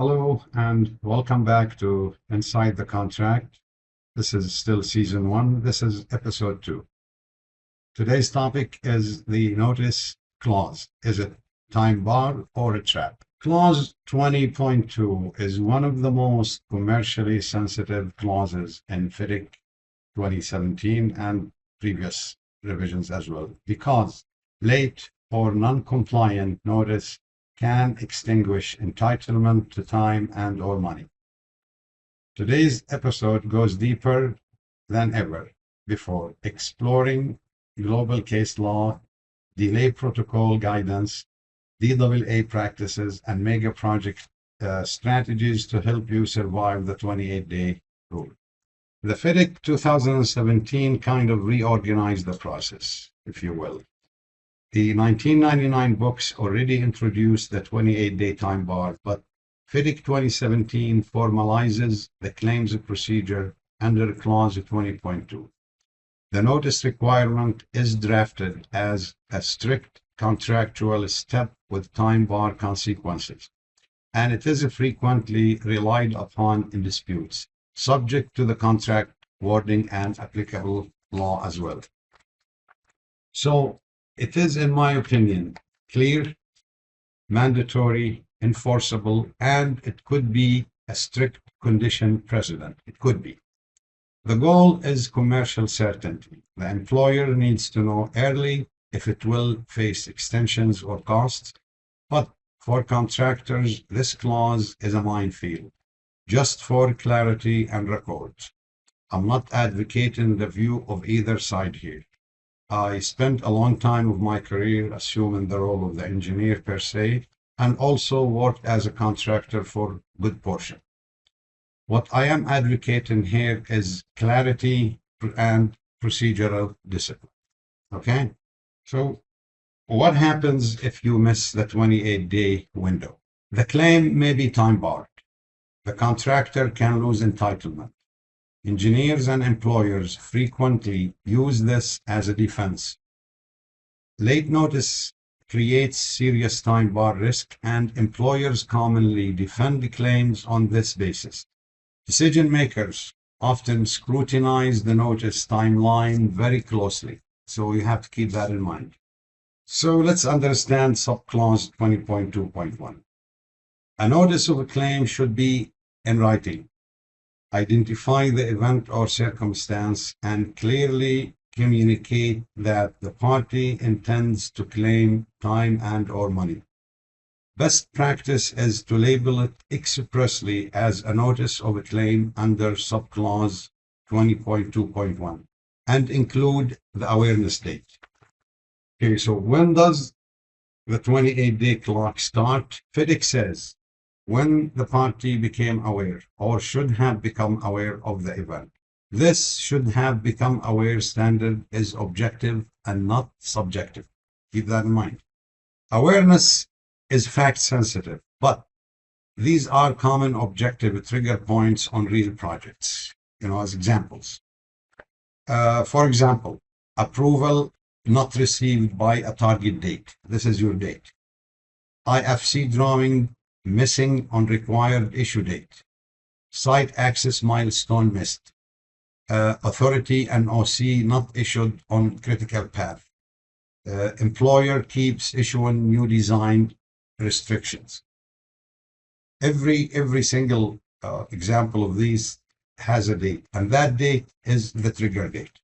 Hello and welcome back to Inside the Contract. This is still season 1. This is episode 2. Today's topic is the notice clause. Is it time bar or a trap? Clause 20.2 is one of the most commercially sensitive clauses in FIDIC 2017 and previous revisions as well, because late or non-compliant notice can extinguish entitlement to time and or money. Today's episode goes deeper than ever before, exploring global case law, delay protocol guidance, DAA practices, and mega project strategies to help you survive the 28-day rule. The FIDIC 2017 kind of reorganized the process, if you will. The 1999 books already introduced the 28-day time bar, but FIDIC 2017 formalizes the claims procedure under Clause 20.2. The notice requirement is drafted as a strict contractual step with time bar consequences, and it is frequently relied upon in disputes, subject to the contract wording and applicable law as well. So, it is, in my opinion, clear, mandatory, enforceable, and it could be a strict condition precedent. It could be. The goal is commercial certainty. The employer needs to know early if it will face extensions or costs, but for contractors, this clause is a minefield. Just for clarity and records, I'm not advocating the view of either side here. I spent a long time of my career assuming the role of the engineer per se, and also worked as a contractor for a good portion. What I am advocating here is clarity and procedural discipline. Okay? So, what happens if you miss the 28-day window? The claim may be time barred. The contractor can lose entitlement. Engineers and employers frequently use this as a defense. Late notice creates serious time bar risk, and employers commonly defend claims on this basis. Decision makers often scrutinize the notice timeline very closely, so you have to keep that in mind. So let's understand subclause 20.2.1. A notice of a claim should be in writing. Identify the event or circumstance and clearly communicate that the party intends to claim time and or money. Best practice is to label it expressly as a notice of a claim under subclause 20.2.1 and include the awareness date. Okay, so when does the 28-day clock start? FIDIC says, when the party became aware or should have become aware of the event. This should have become aware standard is objective and not subjective. Keep that in mind. Awareness is fact sensitive, but these are common objective trigger points on real projects, as examples. For example, approval not received by a target date. This is your date. IFC drawing missing on required issue date. Site access milestone missed. Authority and OC not issued on critical path. Employer keeps issuing new design restrictions. Every single example of these has a date, and that date is the trigger date.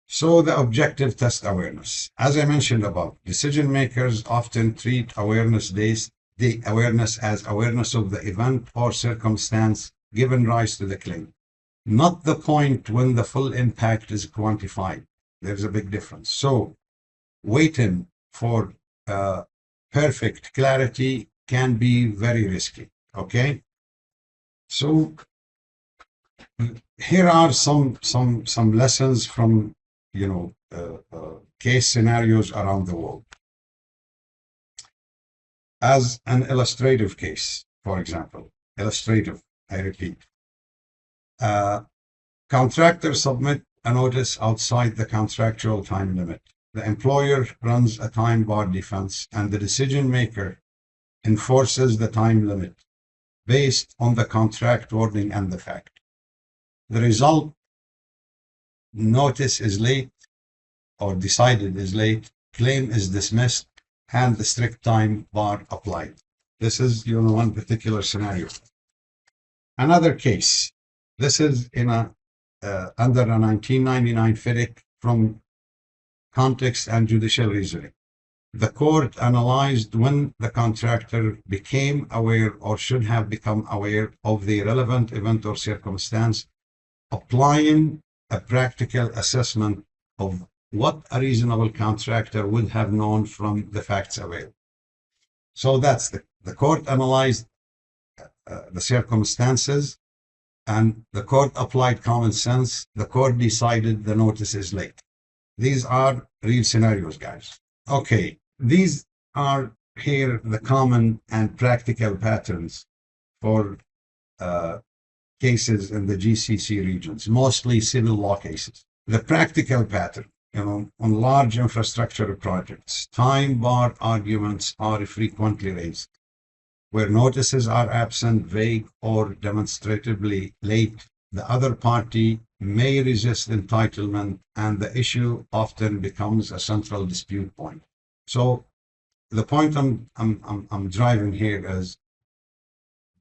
So the objective test awareness. As I mentioned above, decision makers often treat awareness days the awareness as awareness of the event or circumstance given rise to the claim, not the point when the full impact is quantified. There's a big difference. So waiting for perfect clarity can be very risky. Okay, so here are some lessons from case scenarios around the world. As an illustrative case, for example, I repeat, contractor submit a notice outside the contractual time limit. The employer runs a time bar defense, and the decision maker enforces the time limit. based on the contract wording and the fact. The result, notice is late or decided is late, claim is dismissed, and the strict time bar applied. This is one particular scenario. Another case. This is in under a 1999 FIDIC from context and judicial reasoning. The court analyzed when the contractor became aware or should have become aware of the relevant event or circumstance, applying a practical assessment of what a reasonable contractor would have known from the facts available. So that's the court analyzed the circumstances, and the court applied common sense. The court decided the notice is late. These are real scenarios, guys. Okay, these are here the common and practical patterns for cases in the GCC regions, mostly civil law cases. The practical pattern, on large infrastructure projects, time bar arguments are frequently raised. Where notices are absent, vague, or demonstratively late, the other party may resist entitlement, and the issue often becomes a central dispute point. So the point I'm driving here is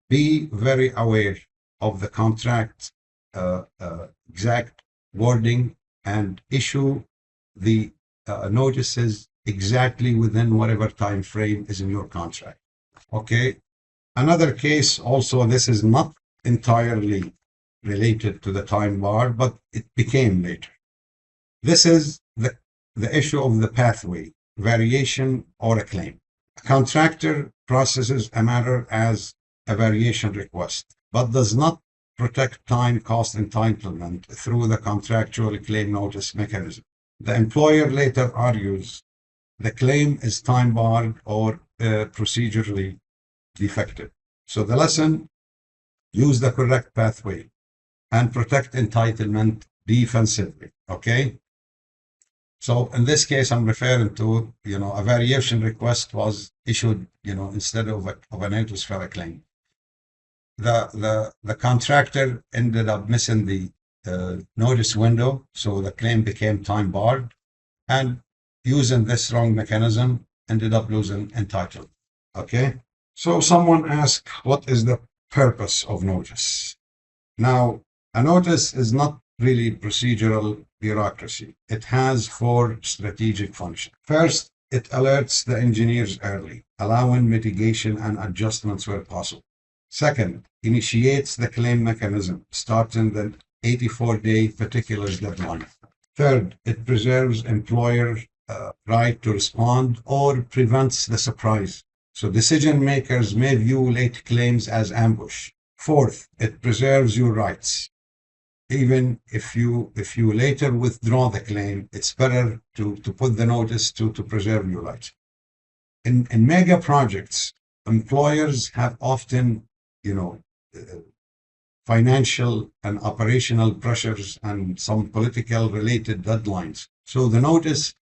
be very aware of the contract exact wording and issue the notices exactly within whatever time frame is in your contract. Okay. Another case also, this is not entirely related to the time bar, but it became later. This is the issue of the pathway, variation, or a claim. A contractor processes a matter as a variation request, but does not protect time cost entitlement through the contractual claim notice mechanism. The employer later argues the claim is time barred or procedurally defective. So the lesson, use the correct pathway and protect entitlement defensively. Okay. So in this case, I'm referring to, a variation request was issued, instead of a notice for a claim. The contractor ended up missing the notice window, so the claim became time barred, and using this wrong mechanism, ended up losing entitlement. Okay. So someone asked, what is the purpose of notice? Now, a notice is not really procedural bureaucracy. It has 4 strategic functions. First, it alerts the engineers early, allowing mitigation and adjustments where possible. Second, initiates the claim mechanism, starting the 84-day particulars deadline. Third, it preserves employer right to respond or prevents the surprise. So decision makers may view late claims as ambush. Fourth, it preserves your rights. Even if you later withdraw the claim, it's better to put the notice to preserve your rights. In mega projects, employers have often, financial and operational pressures and some political related deadlines. So the notice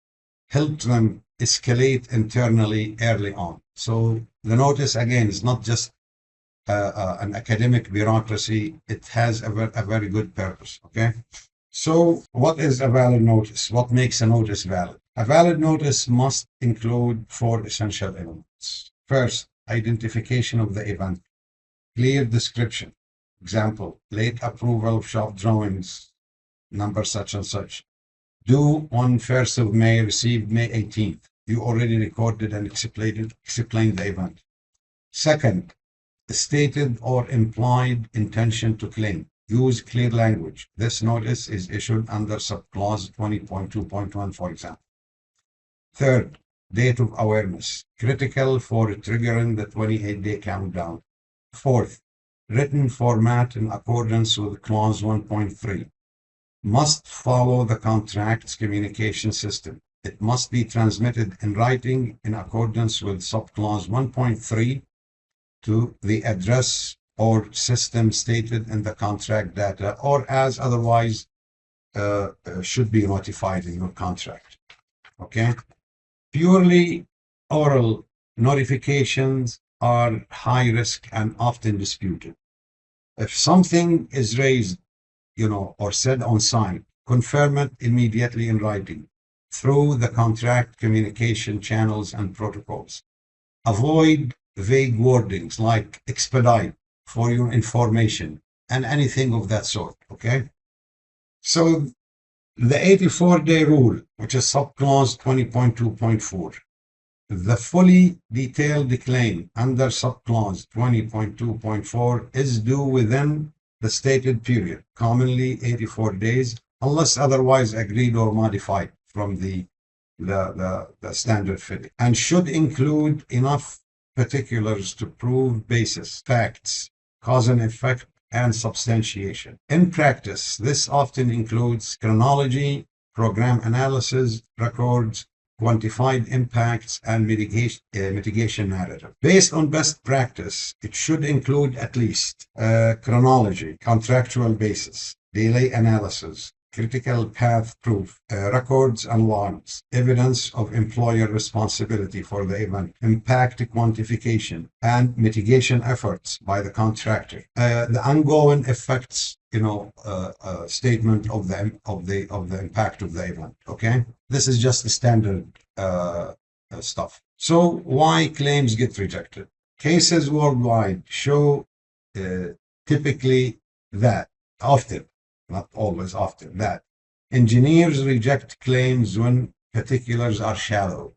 helps them escalate internally early on. So the notice, again, is not just an academic bureaucracy. It has a very good purpose. Okay. So what is a valid notice? What makes a notice valid? A valid notice must include 4 essential elements. First, identification of the event, clear description. Example, late approval of shop drawings, number such and such. Due on 1st of May, received May 18th. You already recorded and explained the event. Second, stated or implied intention to claim. Use clear language. This notice is issued under subclause 20.2.1, for example. Third, date of awareness. Critical for triggering the 28-day countdown. Fourth, written format in accordance with clause 1.3. Must follow the contract's communication system. It must be transmitted in writing in accordance with subclause 1.3 to the address or system stated in the contract data, or as otherwise should be notified in your contract. Okay. Purely oral notifications are high risk and often disputed. If something is raised, or said on site, confirm it immediately in writing through the contract communication channels and protocols. Avoid vague wordings like expedite, for your information, and anything of that sort, okay? So the 84-day rule, which is subclause 20.2.4, the fully detailed claim under subclause 20.2.4 is due within the stated period, commonly 84 days, unless otherwise agreed or modified from the standard FIDIC, and should include enough particulars to prove basis, facts, cause and effect, and substantiation. In practice, this often includes chronology, program analysis, records, quantified impacts, and mitigation narrative. Based on best practice, it should include at least chronology, contractual basis, delay analysis, critical path proof, records and logs, evidence of employer responsibility for the event, impact quantification, and mitigation efforts by the contractor. The ongoing effects, statement of the impact of the event. Okay, this is just the standard stuff. So why claims get rejected? Cases worldwide show typically that often, not always, often, that engineers reject claims when particulars are shallow.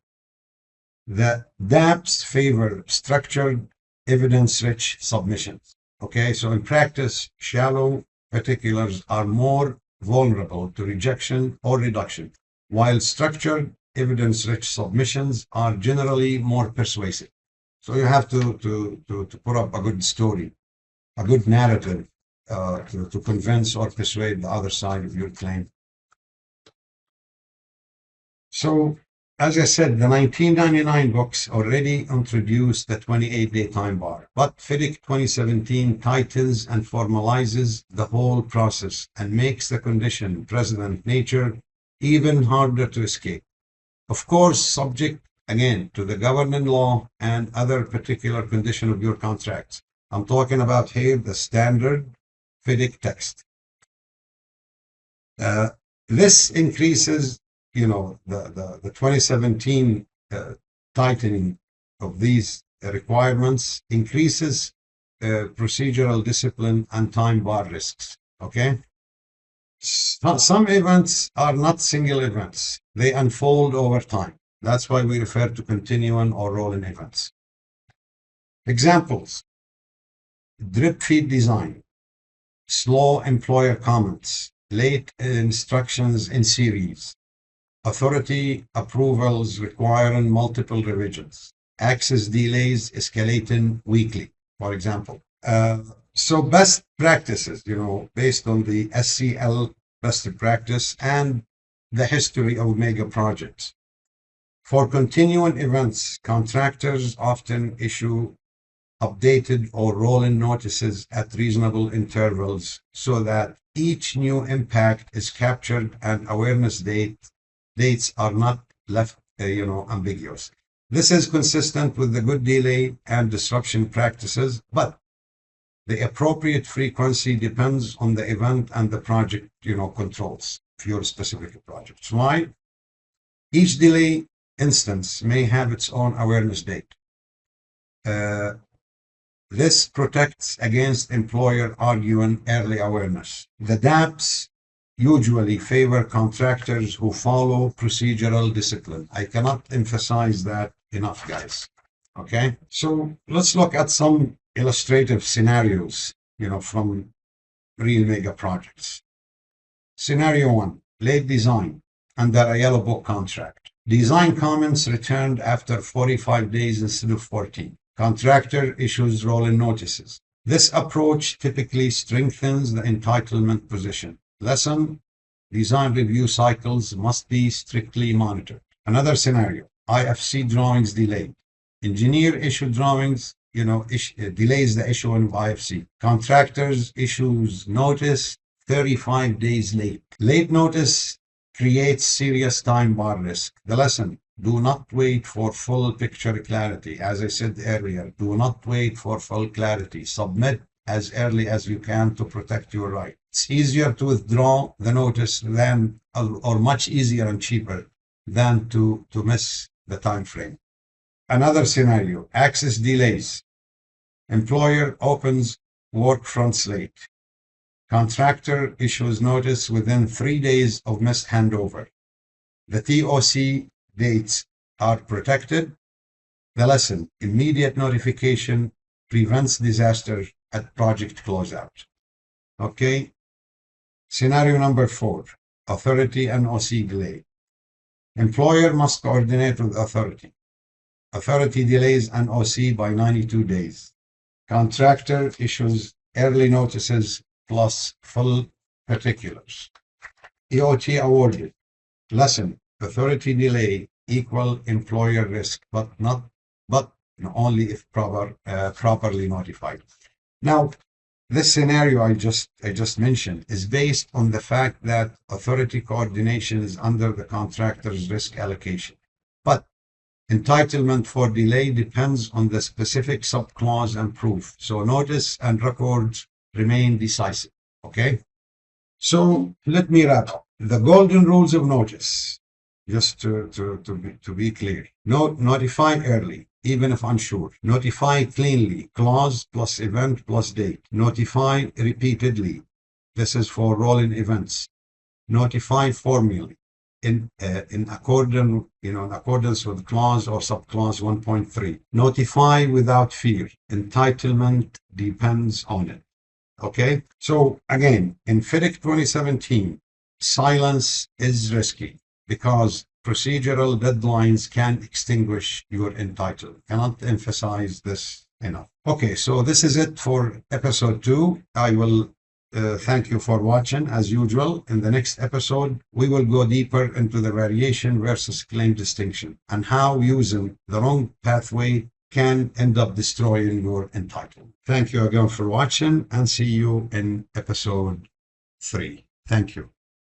The DAPs favor structured, evidence-rich submissions. Okay, so in practice, shallow particulars are more vulnerable to rejection or reduction, while structured, evidence-rich submissions are generally more persuasive. So you have to put up a good story, a good narrative, to convince or persuade the other side of your claim. So, as I said, the 1999 books already introduced the 28-day time bar, but FIDIC 2017 tightens and formalizes the whole process and makes the condition precedent nature even harder to escape. Of course, subject, again, to the governing law and other particular condition of your contracts. I'm talking about here the standard FIDIC text. This increases, the 2017 tightening of these requirements increases procedural discipline and time bar risks. Okay. Some events are not single events. They unfold over time. That's why we refer to continuing or rolling events. Examples: drip feed design, slow employer comments, late instructions in series, authority approvals requiring multiple revisions, access delays escalating weekly, for example. So best practices, based on the SCL best practice and the history of mega projects. For continuing events, contractors often issue updated or rolling notices at reasonable intervals so that each new impact is captured and awareness dates are not left ambiguous. This is consistent with the good delay and disruption practices, but the appropriate frequency depends on the event and the project controls for your specific projects. Why? Each delay instance may have its own awareness date. This protects against employer arguing early awareness. The DAPs usually favor contractors who follow procedural discipline. I cannot emphasize that enough, guys. Okay, so let's look at some illustrative scenarios, from real mega projects. Scenario 1, late design under a yellow book contract. Design comments returned after 45 days instead of 14. Contractor issues rolling notices. This approach typically strengthens the entitlement position. Lesson: design review cycles must be strictly monitored. Another scenario, IFC drawings delayed. Engineer issued drawings, delays the issuing of IFC. Contractors issues notice 35 days late. Late notice creates serious time bar risk. The lesson: do not wait for full picture clarity. As I said earlier, do not wait for full clarity. Submit as early as you can to protect your right. It's easier to withdraw the notice than, or much easier and cheaper than to miss the time frame. Another scenario, access delays. Employer opens work fronts late. Contractor issues notice within 3 days of missed handover. The TOC dates are protected. The lesson, immediate notification prevents disaster at project closeout. Okay. Scenario number 4, authority and OC delay. Employer must coordinate with authority. Authority delays an OC by 92 days. Contractor issues early notices plus full particulars. EOT awarded. Lesson, authority delay equal employer risk, but only if properly notified. Now, this scenario I just mentioned is based on the fact that authority coordination is under the contractor's risk allocation. But entitlement for delay depends on the specific subclause and proof. So notice and records remain decisive. Okay? So let me wrap up. The golden rules of notice, just to be clear. Notify early, even if unsure. Notify cleanly, clause plus event plus date. Notify repeatedly. This is for rolling events. Notify formally in accordance with clause or subclause 1.3. Notify without fear. Entitlement depends on it. Okay? So again, in FIDIC 2017, silence is risky because procedural deadlines can extinguish your entitlement. Cannot emphasize this enough. Okay, so this is it for episode 2. I will thank you for watching. As usual, in the next episode, we will go deeper into the variation versus claim distinction and how using the wrong pathway can end up destroying your entitlement. Thank you again for watching and see you in episode 3. Thank you.